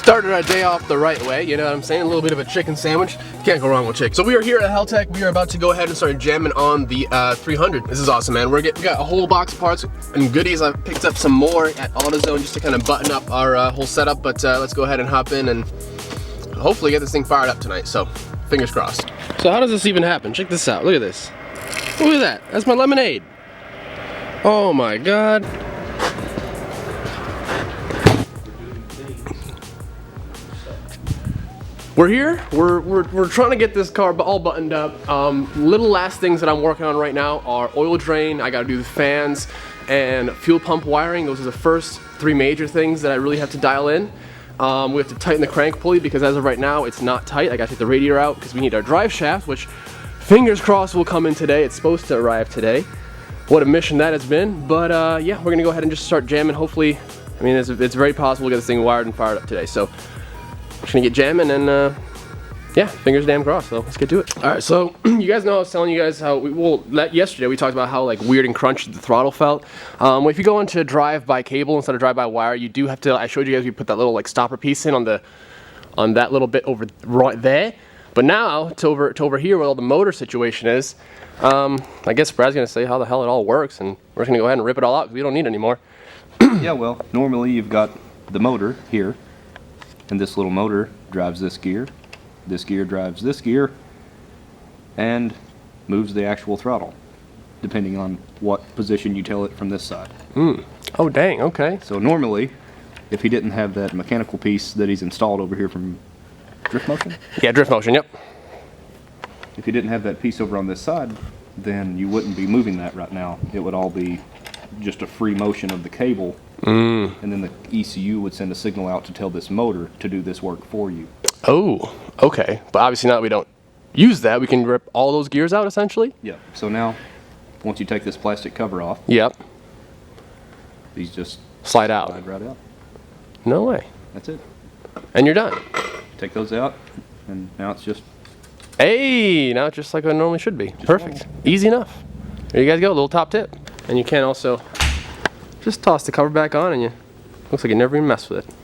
Started our day off the right way, you know what I'm saying? A little bit of a chicken sandwich. Can't go wrong with chicken. So we are here at Haltech. We are about to go ahead and start jamming on the 300. This is awesome, man. We got a whole box of parts and goodies. I picked up some more at AutoZone just to kind of button up our whole setup, but let's go ahead and hop in and hopefully get this thing fired up tonight, so fingers crossed. So how does this even happen? Check this out, look at this. Look at that, that's my lemonade. Oh my God. We're here, we're trying to get this car all buttoned up. Little last things that I'm working on right now are oil drain, I gotta do the fans, and fuel pump wiring. Those are the first three major things that I really have to dial in. We have to tighten the crank pulley because as of right now, it's not tight. I gotta take the radiator out because we need our drive shaft, which fingers crossed will come in today. It's supposed to arrive today. What a mission that has been, but yeah, we're gonna go ahead and just start jamming. Hopefully, I mean, it's very possible to get this thing wired and fired up today. So just gonna get jamming and yeah, fingers damn crossed, so let's get to it. All right, so you guys know I was telling you guys how, yesterday we talked about how like weird and crunchy the throttle felt. Well, if you go into drive-by cable instead of drive-by wire, you do have to, I showed you guys, we put that little like stopper piece in on that little bit over right there. But now, to over here where all the motor situation is, I guess Brad's gonna say how the hell it all works, and we're just gonna go ahead and rip it all out because we don't need it anymore. Yeah, well, normally you've got the motor here, and this little motor drives this gear drives this gear, and moves the actual throttle, depending on what position you tell it from this side. Oh dang, okay. So normally, if he didn't have that mechanical piece that he's installed over here from Drift Motion? Yeah, Drift Motion, yep. If he didn't have that piece over on this side, then you wouldn't be moving that right now. It would all be just a free motion of the cable, and then the ECU would send a signal out to tell this motor to do this work for you. Oh, okay. But obviously now that we don't use that, we can rip all those gears out essentially? Yeah. So now, once you take this plastic cover off, yep, these just slide out. Slide right out. No way. That's it. And you're done. Take those out, and now it's just... Hey, now it's just like it normally should be. Perfect. Normal. Easy enough. There you guys go, a little top tip. And you can also just toss the cover back on and you, looks like you never even messed with it.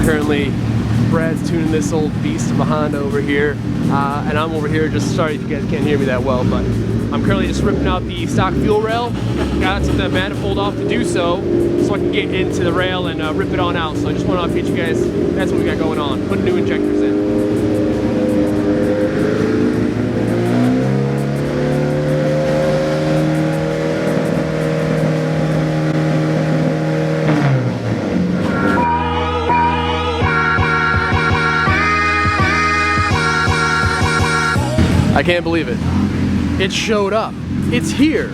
Currently, Brad's tuning this old beast of a Honda over here, and I'm over here just, sorry if you guys can't hear me that well, but I'm currently just ripping out the stock fuel rail. Got the manifold off to do so I can get into the rail and rip it on out. So I just want to update you guys, that's what we got going on, putting new injectors in. I can't believe it. It showed up. It's here.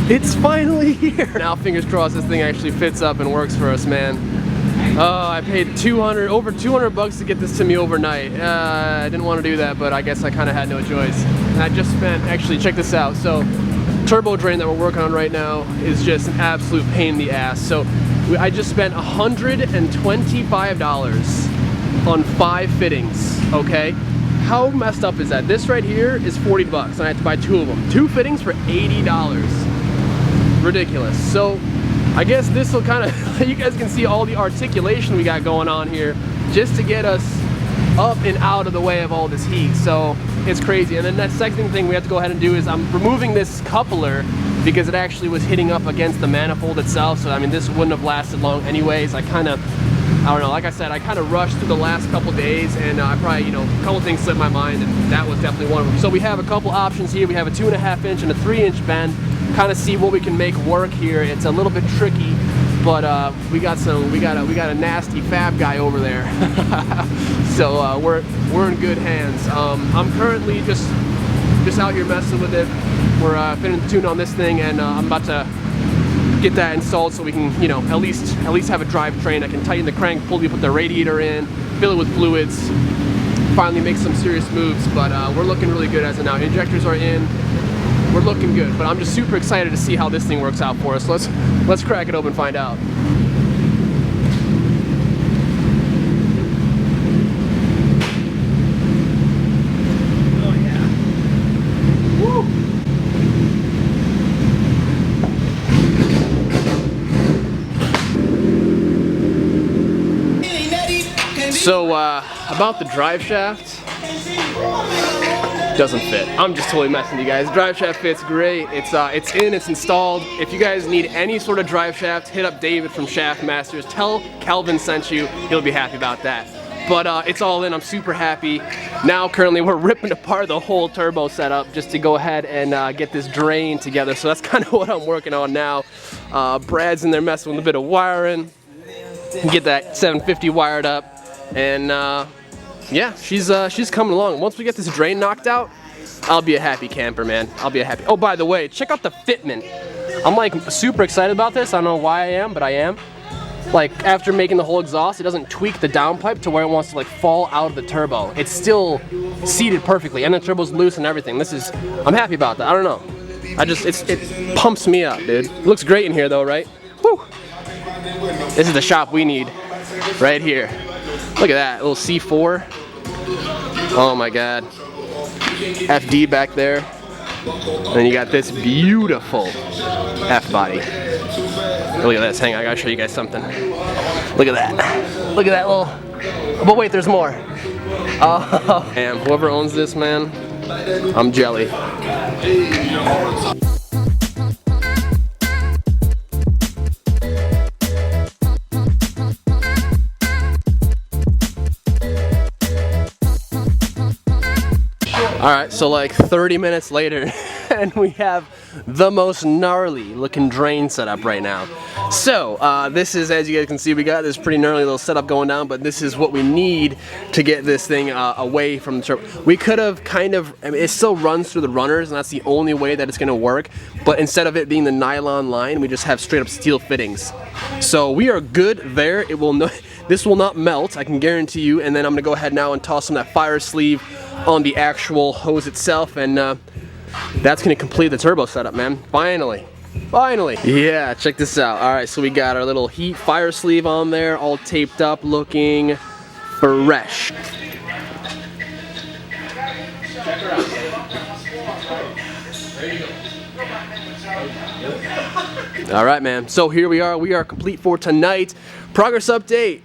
It's finally here. Now fingers crossed this thing actually fits up and works for us, man. I paid over 200 bucks to get this to me overnight. I didn't want to do that, but I guess I kind of had no choice. And I just spent, actually check this out. So turbo drain that we're working on right now is just an absolute pain in the ass. So I just spent $125 on 5 fittings, okay? How messed up is that? This right here is 40 bucks and I had to buy 2 of them. 2 fittings for $80. Ridiculous. So I guess this will kind of, you guys can see all the articulation we got going on here just to get us up and out of the way of all this heat. So it's crazy. And then that second thing we have to go ahead and do is I'm removing this coupler because it actually was hitting up against the manifold itself. So I mean, this wouldn't have lasted long anyways. I don't know, like I said, I kind of rushed through the last couple days and I probably, you know, a couple things slipped my mind and that was definitely one of them. So we have a couple options here. We have a 2.5 inch and a 3 inch bend. Kind of see what we can make work here. It's a little bit tricky, but we got a nasty fab guy over there. So we're in good hands. I'm currently just out here messing with it. We're finishing the tune on this thing and I'm about to get that installed so we can, you know, at least have a drivetrain. I can tighten the crank pulley, put the radiator in, fill it with fluids, finally make some serious moves. But we're looking really good as of now. Injectors are in. We're looking good. But I'm just super excited to see how this thing works out for us. Let's crack it open and find out. So about the drive shaft, doesn't fit. I'm just totally messing with you guys. Drive shaft fits great. It's in, it's installed. If you guys need any sort of drive shaft, hit up David from Shaft Masters. Tell Calvin sent you. He'll be happy about that. But it's all in. I'm super happy. Now currently we're ripping apart the whole turbo setup just to go ahead and get this drain together. So that's kind of what I'm working on now. Brad's in there messing with a bit of wiring. Get that 750 wired up. And yeah, she's coming along. Once we get this drain knocked out, I'll be a happy camper, man. I'll be a happy. Oh, by the way, check out the fitment. I'm like super excited about this. I don't know why I am, but I am. Like after making the whole exhaust, it doesn't tweak the downpipe to where it wants to like fall out of the turbo. It's still seated perfectly, and the turbo's loose and everything. I'm happy about that. I don't know. It pumps me up, dude. It looks great in here though, right? Woo! This is the shop we need, right here. Look at that, little C4. Oh my God. FD back there. And then you got this beautiful F-body. Look at this, hang on, I gotta show you guys something. Look at that. Look at that little, but wait, there's more. Oh, man, whoever owns this, man, I'm jelly. Alright, so like 30 minutes later, and we have the most gnarly looking drain setup right now. So, this is, as you guys can see, we got this pretty gnarly little setup going down, but this is what we need to get this thing away from the turbo. We could have kind of, I mean, it still runs through the runners, and that's the only way that it's going to work, but instead of it being the nylon line, we just have straight up steel fittings. So we are good there. It will no, this will not melt, I can guarantee you, and then I'm going to go ahead now and toss some of that fire sleeve on the actual hose itself, and that's going to complete the turbo setup, man. Finally. Yeah, check this out. Alright, so we got our little heat fire sleeve on there, all taped up, looking fresh. Alright, man, so here we are complete for tonight. Progress update,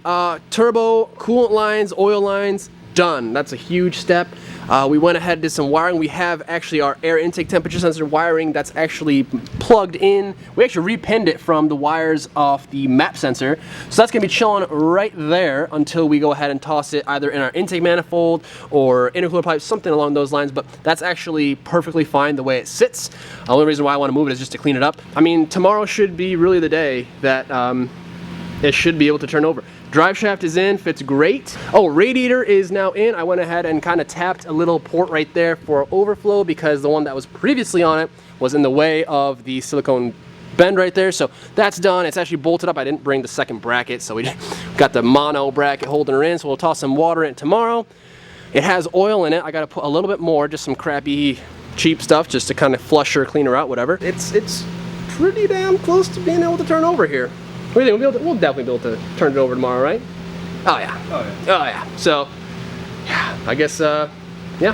turbo, coolant lines, oil lines, done. That's a huge step. We went ahead and did some wiring. We have actually our air intake temperature sensor wiring that's actually plugged in. We actually repinned it from the wires off the map sensor. So that's gonna be chilling right there until we go ahead and toss it either in our intake manifold or intercooler pipe, something along those lines, but that's actually perfectly fine the way it sits. The only reason why I wanna move it is just to clean it up. I mean, tomorrow should be really the day that it should be able to turn over. Drive shaft is in, fits great. Oh, radiator is now in. I went ahead and kind of tapped a little port right there for overflow because the one that was previously on it was in the way of the silicone bend right there. So that's done. It's actually bolted up. I didn't bring the second bracket, so we got the mono bracket holding her in. So we'll toss some water in tomorrow. It has oil in it. I got to put a little bit more, just some crappy, cheap stuff, just to kind of flush her, clean her out, whatever. It's pretty damn close to being able to turn over here. What do you think? We'll definitely be able to turn it over tomorrow, right? Oh yeah. Oh yeah. Oh yeah. So, yeah, I guess, yeah,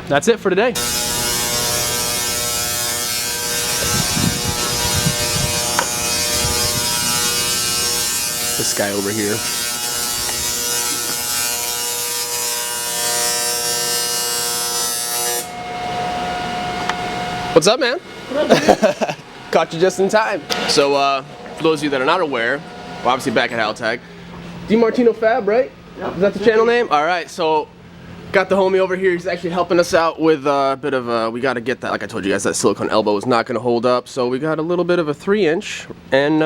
that's it for today. This guy over here. What's up, man? Caught you just in time. So, for those of you that are not aware, we're obviously back at Haltech. DiMartino Fab, right? Yep. Is that the channel name? Alright, so got the homie over here. He's actually helping us out with a bit of we got to get that, like I told you guys, that silicone elbow is not going to hold up. So we got a little bit of a 3-inch and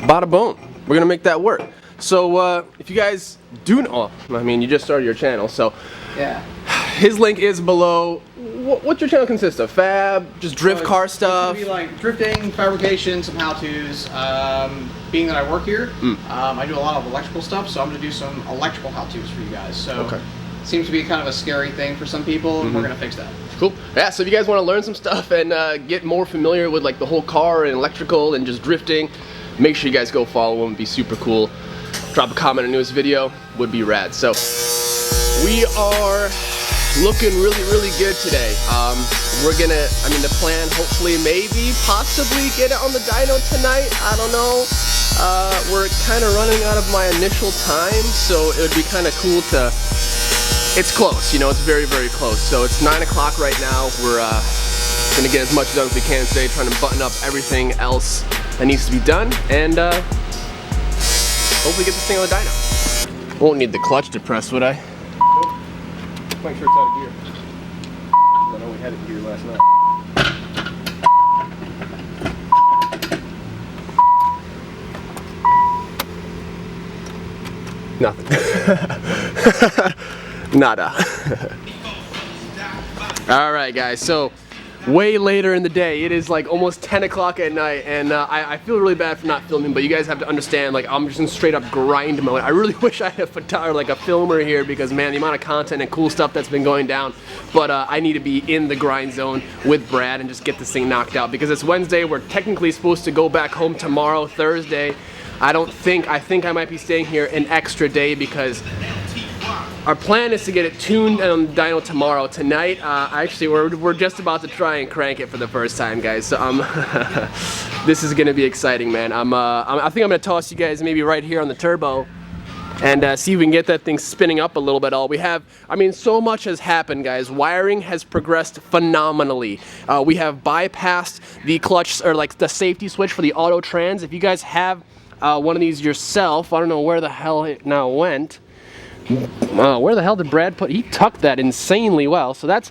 bada boom. We're going to make that work. So if you guys do know, I mean, you just started your channel, so yeah. His link is below. what's your channel consist of? Fab, just drift car stuff? It's gonna be like drifting, fabrication, some how-tos. Being that I work here, I do a lot of electrical stuff, so I'm gonna do some electrical how-tos for you guys. So it seems to be kind of a scary thing for some people, and we're gonna fix that. Cool. Yeah, so if you guys want to learn some stuff and get more familiar with like the whole car and electrical and just drifting, make sure you guys go follow him. It'd be super cool. Drop a comment on the newest video, would be rad. So we are looking really good today. We're gonna, I mean, the plan, hopefully, maybe, possibly get it on the dyno tonight. I don't know. We're kind of running out of my initial time, so it would be kind of cool to, it's close, you know, it's very close. So it's 9 o'clock right now. We're gonna get as much done as we can today, trying to button up everything else that needs to be done, and hopefully get this thing on the dyno. Won't need the clutch to press, would I? Nope. Make sure it's out of gear. I know we had it in gear last night. Nothing. Nada. Alright guys, so way later in the day. It is like almost 10 o'clock at night, and I feel really bad for not filming, but you guys have to understand, like, I'm just in straight up grind mode. I really wish I had a filmer here, because man, the amount of content and cool stuff that's been going down, but I need to be in the grind zone with Brad and just get this thing knocked out, because it's Wednesday. We're technically supposed to go back home tomorrow, Thursday. I think I might be staying here an extra day, because our plan is to get it tuned on the dyno tomorrow. Tonight, actually, we're just about to try and crank it for the first time, guys. So this is gonna be exciting, man. I think I'm gonna toss you guys maybe right here on the turbo, and see if we can get that thing spinning up a little bit. All we have, I mean, so much has happened, guys. Wiring has progressed phenomenally. We have bypassed the clutch, or like the safety switch for the auto trans. If you guys have one of these yourself, I don't know where the hell it now went. Where the hell did Brad put? He tucked that insanely well. So that's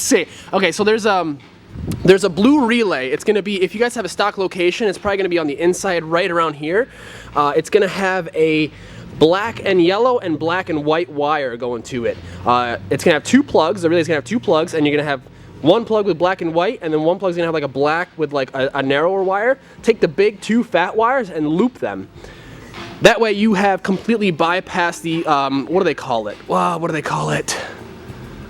see. Okay, so there's a blue relay. It's gonna be, if you guys have a stock location, it's probably gonna be on the inside right around here. It's gonna have a black and yellow and black and white wire going to it. It's gonna have two plugs. The relay's gonna have two plugs, and you're gonna have one plug with black and white, and then one plug's gonna have like a black with like a narrower wire. Take the big two fat wires and loop them. That way you have completely bypassed the, what do they call it? Wow, what do they call it?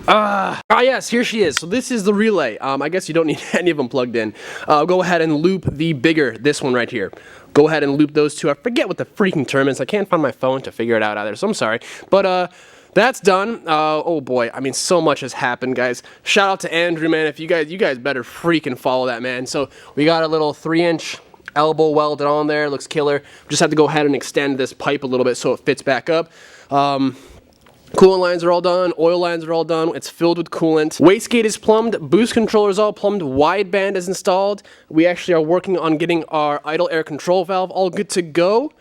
Yes, here she is. So this is the relay. I guess you don't need any of them plugged in. Go ahead and loop the bigger, this one right here. Go ahead and loop those two. I forget what the freaking term is. I can't find my phone to figure it out either, so I'm sorry. But, that's done. Oh boy, I mean, so much has happened, guys. Shout out to Andrew, man. If you guys better freaking follow that, man. So we got a little 3-inch elbow welded on there. Looks killer. Just have to go ahead and extend this pipe a little bit so it fits back up. Coolant lines are all done. Oil lines are all done. It's filled with coolant. Wastegate is plumbed. Boost controller is all plumbed. Wideband is installed. We actually are working on getting our idle air control valve all good to go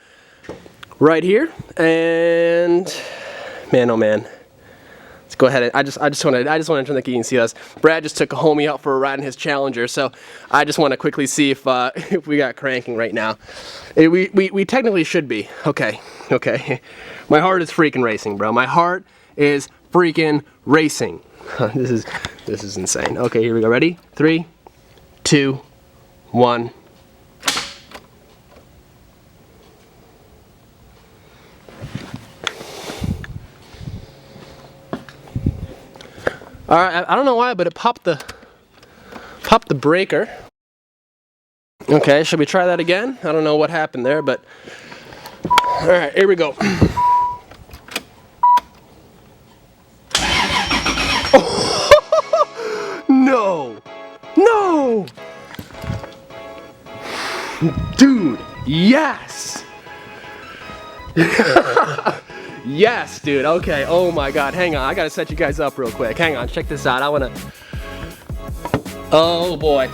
right here. And man, oh man. Let's go ahead and I just want to turn the key and see us. Brad just took a homie out for a ride in his Challenger, so I just want to quickly see if we got cranking right now. We technically should be. Okay. My heart is freaking racing, bro. My heart is freaking racing. This is insane. Okay, here we go. Ready? 3, 2, 1. All right, I don't know why, but it popped the breaker. Okay, should we try that again? I don't know what happened there, but all right, here we go. No, dude, yes. Yes, dude. Okay. Oh my God. Hang on. I gotta set you guys up real quick. Hang on. Check this out. I wanna. Oh boy.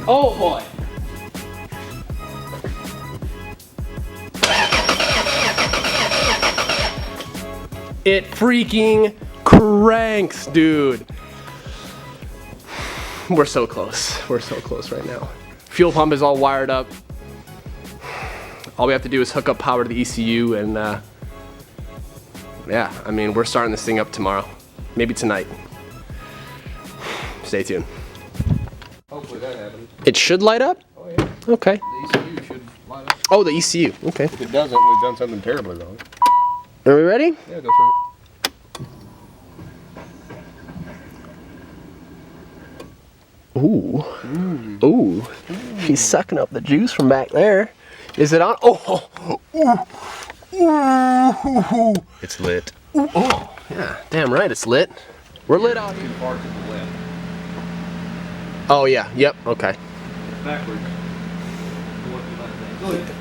Oh boy. It freaking cranks, dude. We're so close. We're so close right now. Fuel pump is all wired up. All we have to do is hook up power to the ECU, and yeah, I mean, we're starting this thing up tomorrow. Maybe tonight. Stay tuned. Hopefully that happens. It should light up? Oh yeah. Okay. The ECU should line up. Oh, the ECU. Okay. If it doesn't, we've done something terribly wrong. Are we ready? Yeah, go for it. Ooh. Ooh. He's sucking up the juice from back there. Is it on? Oh. Ooh. It's lit. Ooh. Oh. Yeah. Damn right, it's lit. We're lit out here. Two parts of the left. Oh yeah. Yep. Okay. Backwards. Go ahead.